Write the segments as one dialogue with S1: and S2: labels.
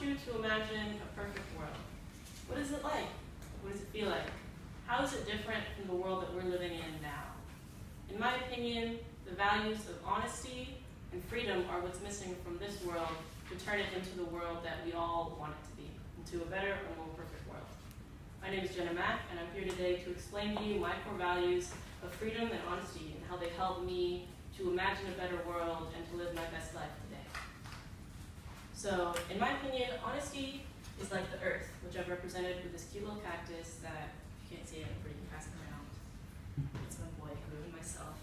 S1: you to imagine a perfect world. What is it like? What does it feel like? How is it different from the world that we're living in now? In my opinion, the values of honesty and freedom are what's missing from this world to turn it into the world that we all want it to be, into a better or more perfect world. My name is Jenna Mack, and I'm here today to explain to you my core values of freedom and honesty and how they help me to imagine a better world and to live my best life today. So, in my opinion, honesty is like the earth, which I've represented with this cute little cactus that, if you can't see it, I'm pretty pass it around. It's my boy, I grew it myself.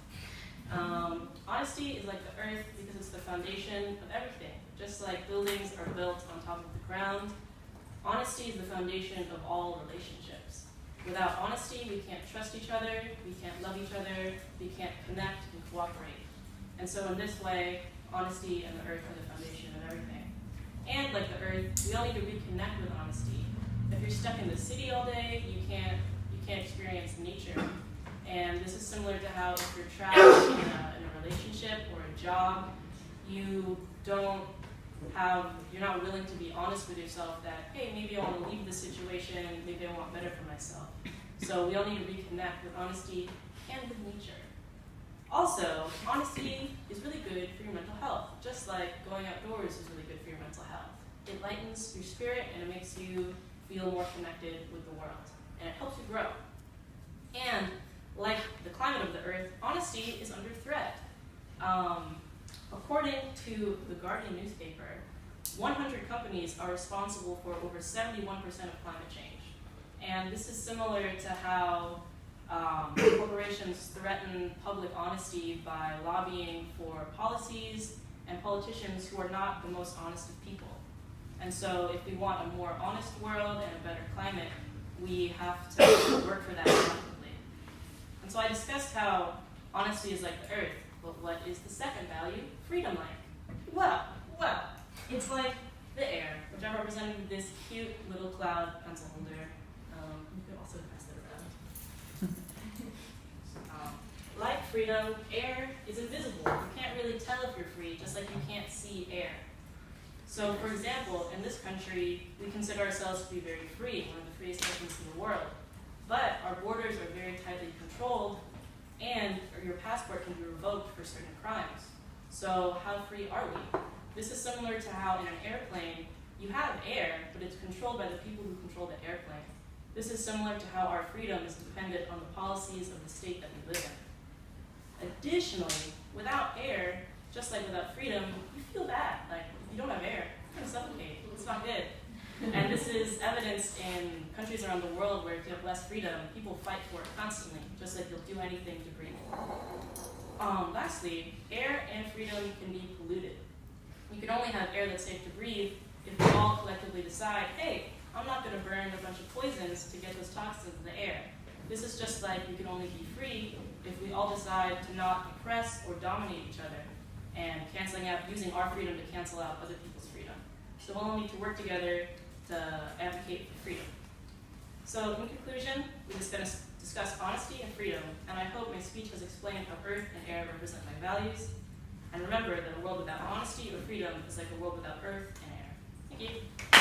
S1: Honesty is like the earth because it's the foundation of everything. Just like buildings are built on top of the ground, honesty is the foundation of all relationships. Without honesty, we can't trust each other, we can't love each other, we can't connect and cooperate. And so in this way, honesty and the earth are the foundation of everything. And like the earth, we all need to reconnect with honesty. If you're stuck in the city all day, you can't experience nature. And this is similar to how if you're trapped in a relationship or a job, you're not willing to be honest with yourself that, hey, maybe I want to leave this situation, maybe I want better for myself. So we all need to reconnect with honesty and with nature. Also, honesty is really good for your mental health, just like going outdoors is really good for your mental health. It lightens your spirit and it makes you feel more connected with the world, and it helps you grow. And like the climate of the earth, honesty is under threat. According to the Guardian newspaper, 100 companies are responsible for over 71% of climate change. And this is similar to how corporations threaten public honesty by lobbying for policies and politicians who are not the most honest of people. And so if we want a more honest world and a better climate, we have to work for that collectively. And so I discussed how honesty is like the earth, but what is the second value? Freedom like? Well, it's like the air, which I represented with this cute little cloud pencil holder. You could also pass it around. Like freedom, air is invisible. You can't really tell if you're free, just like you can't see air. So, for example, in this country, we consider ourselves to be very free, one of the freest nations in the world. But our borders are very tightly controlled, and your passport can be revoked for certain crimes. So how free are we? This is similar to how in an airplane, you have air, but it's controlled by the people who control the airplane. This is similar to how our freedom is dependent on the policies of the state that we live in. Additionally, without air, just like without freedom, you feel bad. Like, if you don't have air, you're going to suffocate. It's not good. And this is evidenced in countries around the world where if you have less freedom, people fight for it constantly, just like they'll do anything to breathe. Lastly, air and freedom can be polluted. You can only have air that's safe to breathe if we all collectively decide, hey, I'm not going to burn a bunch of poisons to get those toxins in the air. This is just like we can only be free if we all decide to not oppress or dominate each other and using our freedom to cancel out other people's freedom. So we'll all need to work together to advocate for freedom. So in conclusion, we just going to discuss honesty and freedom, and I hope my speech has explained how earth and air represent my values. And remember that a world without honesty or freedom is like a world without earth and air. Thank you.